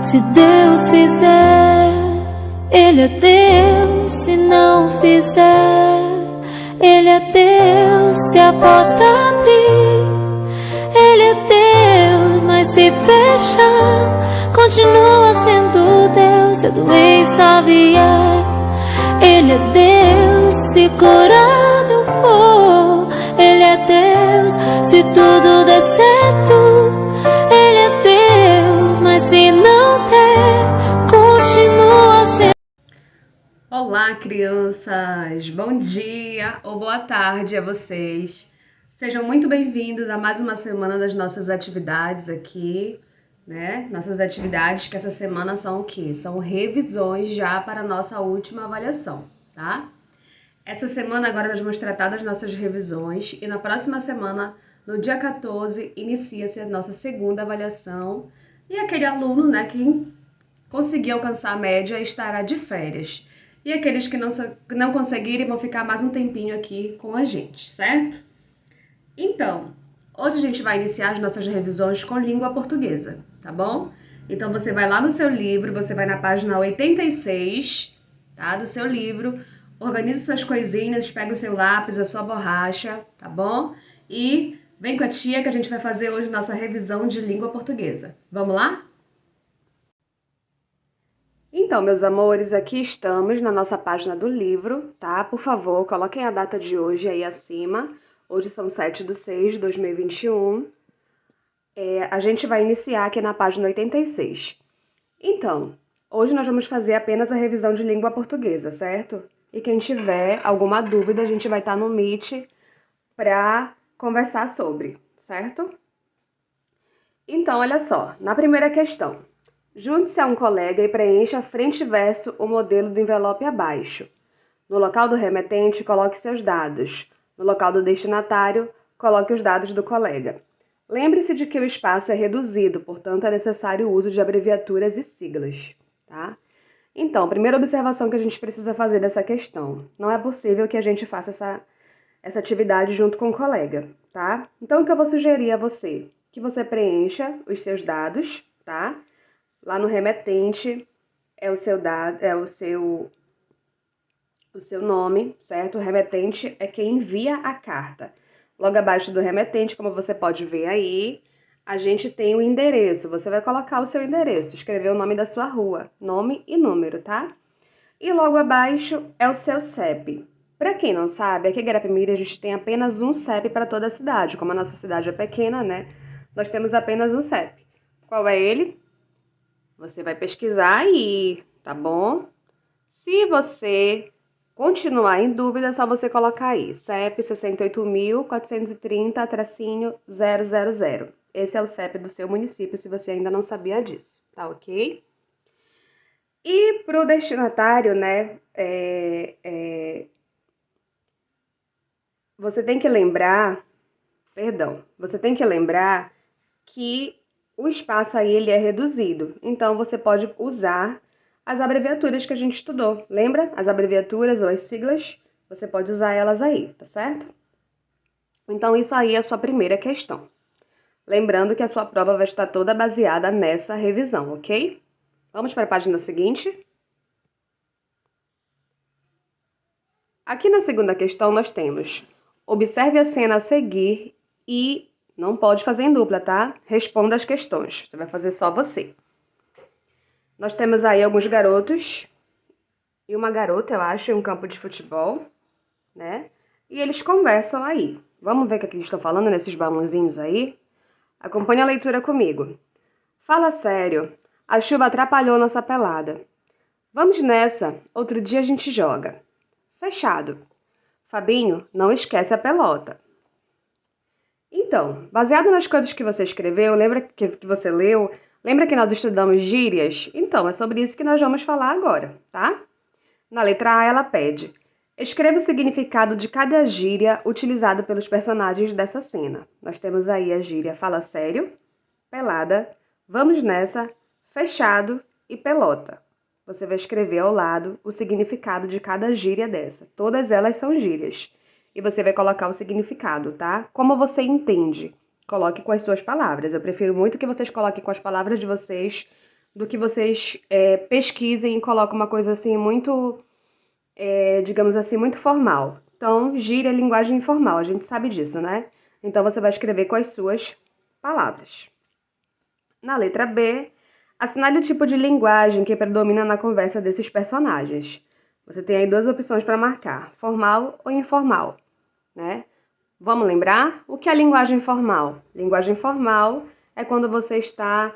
Se Deus fizer, Ele é Deus. Se não fizer, Ele é Deus. Se a porta abrir, Ele é Deus. Mas se fechar, continua sendo Deus. Se a doença vier, Ele é Deus. Se curado eu for, Ele é Deus. Se tudo der certo, Ele é Deus. Mas se não der, continua sendo. Olá, crianças! Bom dia ou boa tarde a vocês. Sejam muito bem-vindos a mais uma semana das nossas atividades aqui, né? Nossas atividades que essa semana são o quê? São revisões já para a nossa última avaliação, tá? Essa semana agora nós vamos tratar das nossas revisões e na próxima semana, no dia 14, inicia-se a nossa segunda avaliação e aquele aluno, né, que conseguir alcançar a média estará de férias. E aqueles que não conseguirem vão ficar mais um tempinho aqui com a gente, certo? Então, hoje a gente vai iniciar as nossas revisões com língua portuguesa, tá bom? Então você vai lá no seu livro, você vai na página 86, tá? Do seu livro, organize suas coisinhas, pega o seu lápis, a sua borracha, tá bom? E vem com a tia que a gente vai fazer hoje nossa revisão de língua portuguesa. Vamos lá? Então, meus amores, aqui estamos na nossa página do livro, tá? Por favor, coloquem a data de hoje aí acima. Hoje são 7/6/2021. A gente vai iniciar aqui na página 86. Então, hoje nós vamos fazer apenas a revisão de língua portuguesa, certo? E quem tiver alguma dúvida, a gente vai estar no Meet para conversar sobre, certo? Então, olha só, na primeira questão. Junte-se a um colega e preencha frente e verso o modelo do envelope abaixo. No local do remetente, coloque seus dados. No local do destinatário, coloque os dados do colega. Lembre-se de que o espaço é reduzido, portanto é necessário o uso de abreviaturas e siglas, tá? Então, primeira observação que a gente precisa fazer dessa questão. Não é possível que a gente faça essa atividade junto com o colega, tá? Então, o que eu vou sugerir a você? Que você preencha os seus dados, tá? Lá no remetente é o seu nome, certo? O remetente é quem envia a carta. Logo abaixo do remetente, como você pode ver aí, a gente tem o endereço. Você vai colocar o seu endereço, escrever o nome da sua rua, nome e número, tá? E logo abaixo é o seu CEP. Para quem não sabe, aqui em Guarapemira a gente tem apenas um CEP para toda a cidade. Como a nossa cidade é pequena, né? Nós temos apenas um CEP. Qual é ele? Você vai pesquisar aí, tá bom? Se você continuar em dúvida, é só você colocar aí, CEP 68.430-000. Esse é o CEP do seu município, se você ainda não sabia disso, tá ok? E para o destinatário, né, você tem que lembrar que o espaço aí ele é reduzido, então você pode usar as abreviaturas que a gente estudou. Lembra? As abreviaturas ou as siglas, você pode usar elas aí, tá certo? Então isso aí é a sua primeira questão. Lembrando que a sua prova vai estar toda baseada nessa revisão, ok? Vamos para a página seguinte. Aqui na segunda questão nós temos: observe a cena a seguir e não pode fazer em dupla, tá? Responda as questões. Você vai fazer só você. Nós temos aí alguns garotos e uma garota, eu acho, em um campo de futebol, né? E eles conversam aí. Vamos ver o que eles estão falando nesses balãozinhos aí? Acompanhe a leitura comigo. Fala sério. A chuva atrapalhou nossa pelada. Vamos nessa. Outro dia a gente joga. Fechado. Fabinho, não esquece a pelota. Então, baseado nas coisas que você escreveu, lembra que você leu, lembra que nós estudamos gírias? Então, é sobre isso que nós vamos falar agora, tá? Na letra A, ela pede: escreva o significado de cada gíria utilizado pelos personagens dessa cena. Nós temos aí a gíria fala sério, pelada, vamos nessa, fechado e pelota. Você vai escrever ao lado o significado de cada gíria dessa. Todas elas são gírias. E você vai colocar o significado, tá? Como você entende? Coloque com as suas palavras. Eu prefiro muito que vocês coloquem com as palavras de vocês do que vocês pesquisem e colocam uma coisa assim muito, digamos assim, muito formal. Então, gíria é linguagem informal, a gente sabe disso, né? Então, você vai escrever com as suas palavras. Na letra B, assinale o tipo de linguagem que predomina na conversa desses personagens. Você tem aí duas opções para marcar, formal ou informal, né? Vamos lembrar? O que é linguagem formal? Linguagem formal é quando você está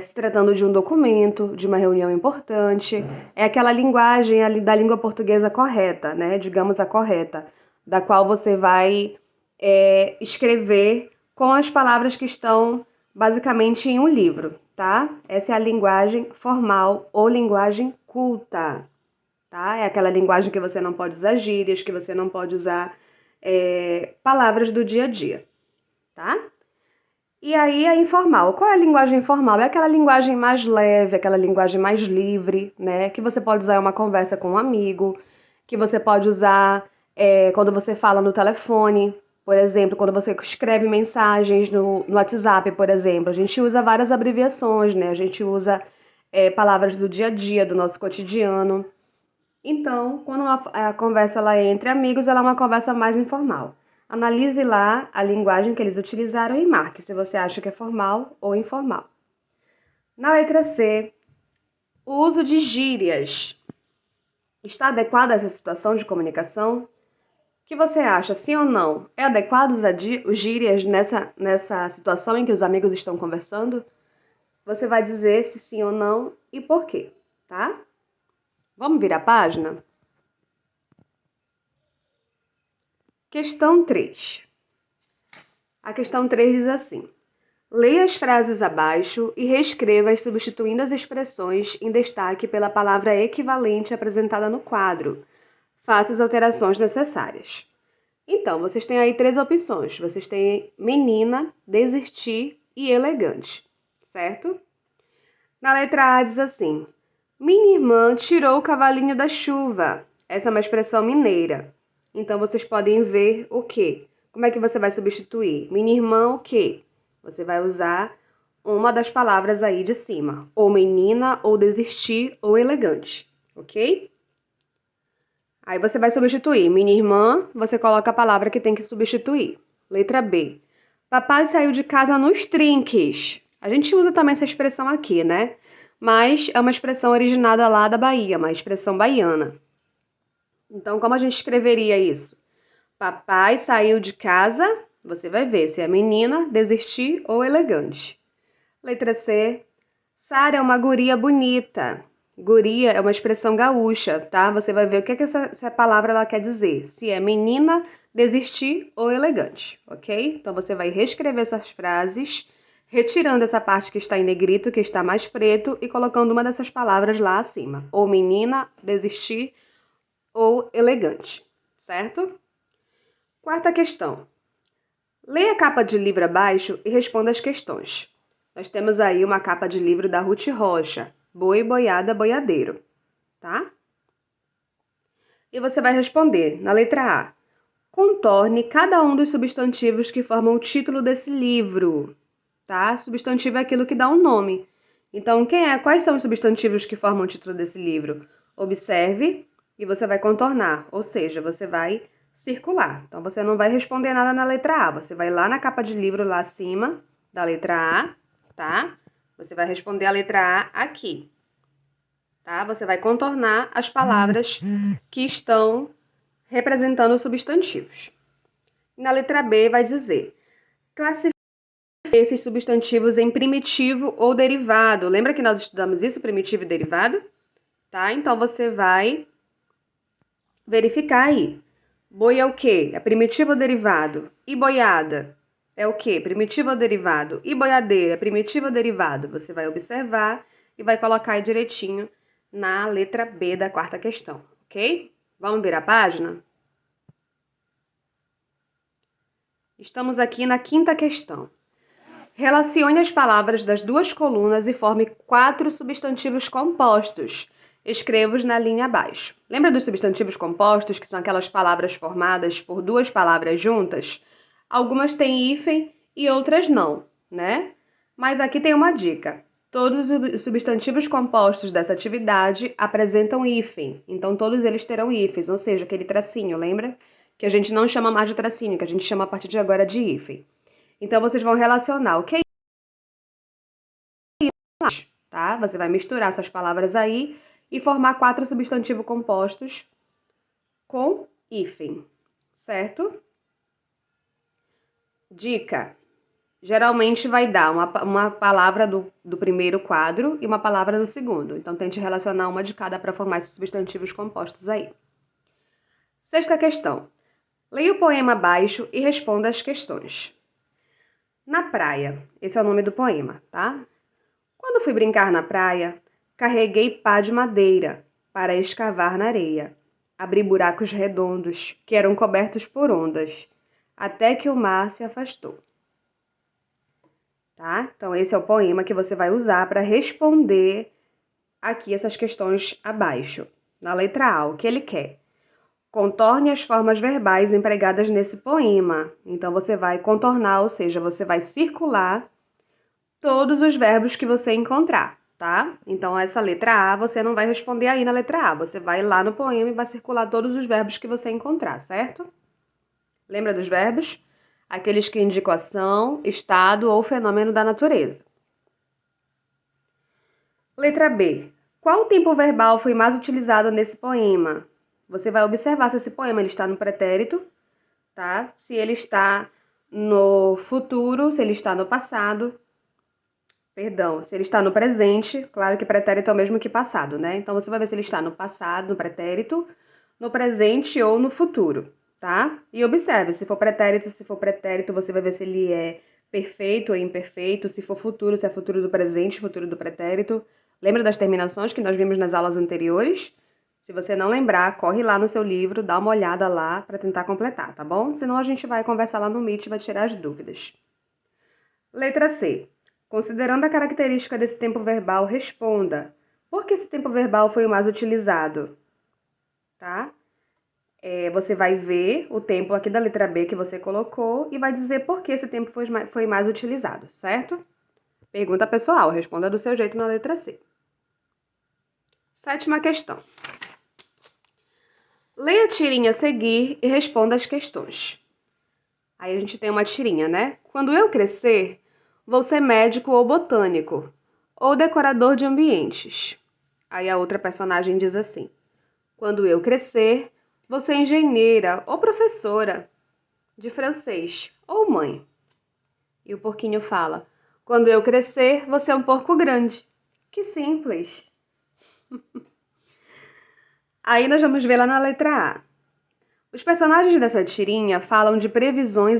se tratando de um documento, de uma reunião importante. É aquela linguagem ali da língua portuguesa correta, né? Digamos a correta, da qual você vai escrever com as palavras que estão basicamente em um livro, tá? Essa é a linguagem formal ou linguagem culta, tá? É aquela linguagem que você não pode usar gírias, que você não pode usar palavras do dia a dia, tá? E aí a informal. Qual é a linguagem informal? É aquela linguagem mais leve, aquela linguagem mais livre, né? Que você pode usar em uma conversa com um amigo, que você pode usar quando você fala no telefone, por exemplo, quando você escreve mensagens no WhatsApp, por exemplo. A gente usa várias abreviações, né? A gente usa palavras do dia a dia, do nosso cotidiano. Então, quando a conversa lá é entre amigos, ela é uma conversa mais informal. Analise lá a linguagem que eles utilizaram e marque se você acha que é formal ou informal. Na letra C, o uso de gírias está adequado a essa situação de comunicação? O que você acha, sim ou não? É adequado usar gírias nessa situação em que os amigos estão conversando? Você vai dizer se sim ou não e por quê, tá? Vamos virar a página? Questão 3. A questão 3 diz assim: leia as frases abaixo e reescreva-as substituindo as expressões em destaque pela palavra equivalente apresentada no quadro. Faça as alterações necessárias. Então, vocês têm aí três opções. Vocês têm menina, desistir e elegante, certo? Na letra A diz assim: minha irmã tirou o cavalinho da chuva. Essa é uma expressão mineira. Então, vocês podem ver o quê? Como é que você vai substituir? Minha irmã o quê? Você vai usar uma das palavras aí de cima. Ou menina, ou desistir, ou elegante. Ok? Aí você vai substituir. Minha irmã, você coloca a palavra que tem que substituir. Letra B. Papai saiu de casa nos trinques. A gente usa também essa expressão aqui, né? Mas é uma expressão originada lá da Bahia, uma expressão baiana. Então, como a gente escreveria isso? Papai saiu de casa, você vai ver se é menina, desistir ou elegante. Letra C. Sara é uma guria bonita. Guria é uma expressão gaúcha, tá? Você vai ver o que essa palavra ela quer dizer. Se é menina, desistir ou elegante, ok? Então você vai reescrever essas frases, retirando essa parte que está em negrito, que está mais preto, e colocando uma dessas palavras lá acima. Ou menina, desistir ou elegante, certo? Quarta questão. Leia a capa de livro abaixo e responda as questões. Nós temos aí uma capa de livro da Ruth Rocha, Boi, Boiada, Boiadeiro, tá? E você vai responder na letra A. Contorne cada um dos substantivos que formam o título desse livro, tá? Substantivo é aquilo que dá um nome. Então, quais são os substantivos que formam o título desse livro? Observe e você vai contornar, ou seja, você vai circular. Então, você não vai responder nada na letra A, você vai lá na capa de livro, lá acima da letra A, tá? Você vai responder a letra A aqui, tá? Você vai contornar as palavras que estão representando os substantivos. Na letra B vai dizer: classifique esses substantivos em primitivo ou derivado. Lembra que nós estudamos isso, primitivo e derivado? Tá? Então você vai verificar aí. Boi é o quê? É primitivo ou derivado? E boiada é o quê? Primitivo ou derivado? E boiadeira é primitivo ou derivado? Você vai observar e vai colocar aí direitinho na letra B da quarta questão, ok? Vamos virar a página? Estamos aqui na quinta questão. Relacione as palavras das duas colunas e forme 4 substantivos compostos. Escreva-os na linha abaixo. Lembra dos substantivos compostos, que são aquelas palavras formadas por duas palavras juntas? Algumas têm hífen e outras não, né? Mas aqui tem uma dica. Todos os substantivos compostos dessa atividade apresentam hífen, então todos eles terão hífens, ou seja, aquele tracinho, lembra? Que a gente não chama mais de tracinho, que a gente chama a partir de agora de hífen. Então vocês vão relacionar o que é isso, tá? Você vai misturar essas palavras aí e formar 4 substantivos compostos com hífen, certo? Dica: geralmente vai dar uma palavra do primeiro quadro e uma palavra do segundo. Então, tente relacionar uma de cada para formar esses substantivos compostos aí. Sexta questão. Leia o poema abaixo e responda as questões. Na praia. Esse é o nome do poema, tá? Quando fui brincar na praia, carreguei pá de madeira para escavar na areia. Abri buracos redondos que eram cobertos por ondas, até que o mar se afastou. Tá? Então, esse é o poema que você vai usar para responder aqui essas questões abaixo. Na letra A, o que ele quer? Contorne as formas verbais empregadas nesse poema. Então, você vai contornar, ou seja, você vai circular todos os verbos que você encontrar, tá? Então, essa letra A, você não vai responder aí na letra A. Você vai lá no poema e vai circular todos os verbos que você encontrar, certo? Lembra dos verbos? Aqueles que indicam ação, estado ou fenômeno da natureza. Letra B. Qual tempo verbal foi mais utilizado nesse poema? Você vai observar se esse poema ele está no pretérito, tá? Se ele está no futuro, se ele está no passado. Perdão, se ele está no presente, claro que pretérito é o mesmo que passado, né? Então você vai ver se ele está no passado, no pretérito, no presente ou no futuro, tá? E observe, se for pretérito, você vai ver se ele é perfeito ou imperfeito, se for futuro, se é futuro do presente, futuro do pretérito. Lembra das terminações que nós vimos nas aulas anteriores? Se você não lembrar, corre lá no seu livro, dá uma olhada lá para tentar completar, tá bom? Senão a gente vai conversar lá no Meet e vai tirar as dúvidas. Letra C. Considerando a característica desse tempo verbal, responda: por que esse tempo verbal foi o mais utilizado? Tá? Você vai ver o tempo aqui da letra B que você colocou e vai dizer por que esse tempo foi mais utilizado, certo? Pergunta pessoal, responda do seu jeito na letra C. Sétima questão. Leia a tirinha a seguir e responda as questões. Aí a gente tem uma tirinha, né? Quando eu crescer, vou ser médico ou botânico, ou decorador de ambientes. Aí a outra personagem diz assim: quando eu crescer, vou ser engenheira ou professora de francês ou mãe. E o porquinho fala: quando eu crescer, vou ser um porco grande. Que simples. Aí nós vamos ver lá na letra A. Os personagens dessa tirinha falam de previsões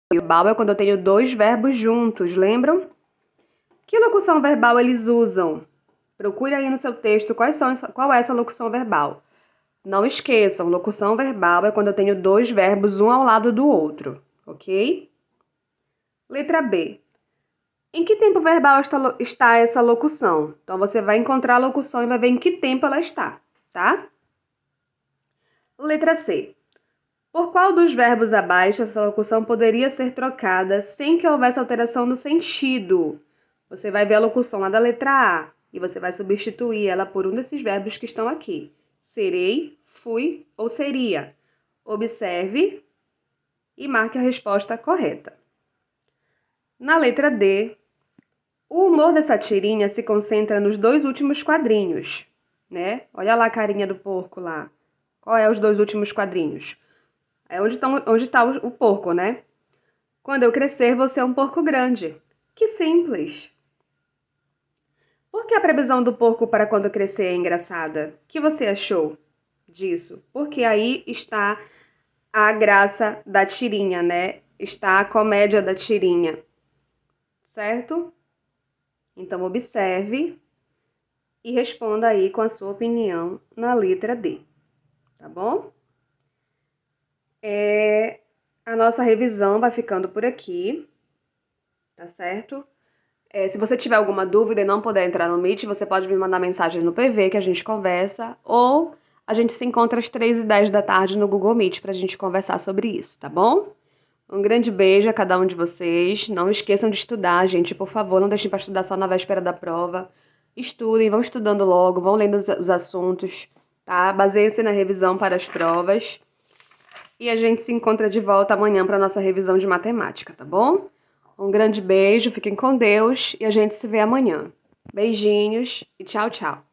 verbal é quando eu tenho dois verbos juntos, lembram? Que locução verbal eles usam? Procure aí no seu texto qual é essa locução verbal. Não esqueçam, locução verbal é quando eu tenho dois verbos um ao lado do outro, ok? Letra B. Em que tempo verbal está essa locução? Então, você vai encontrar a locução e vai ver em que tempo ela está, tá? Letra C. Por qual dos verbos abaixo essa locução poderia ser trocada sem que houvesse alteração no sentido? Você vai ver a locução lá da letra A e você vai substituir ela por um desses verbos que estão aqui. Serei, fui ou seria. Observe e marque a resposta correta. Na letra D, o humor dessa tirinha se concentra nos dois últimos quadrinhos, né? Olha lá a carinha do porco lá. Qual é os dois últimos quadrinhos? É onde tá o porco, né? Quando eu crescer, vou ser um porco grande. Que simples. Por que a previsão do porco para quando crescer é engraçada? O que você achou disso? Porque aí está a graça da tirinha, né? Está a comédia da tirinha. Certo? Então, observe e responda aí com a sua opinião na letra D. Tá bom? A nossa revisão vai ficando por aqui, tá certo? Se você tiver alguma dúvida e não puder entrar no Meet, você pode me mandar mensagem no PV que a gente conversa, ou a gente se encontra às 3h10 da tarde no Google Meet para a gente conversar sobre isso, tá bom? Um grande beijo a cada um de vocês. Não esqueçam de estudar, gente, por favor, não deixem para estudar só na véspera da prova. Estudem, vão estudando logo, vão lendo os assuntos, tá? Baseiem-se na revisão para as provas. E a gente se encontra de volta amanhã para nossa revisão de matemática, tá bom? Um grande beijo, fiquem com Deus e a gente se vê amanhã. Beijinhos e tchau, tchau.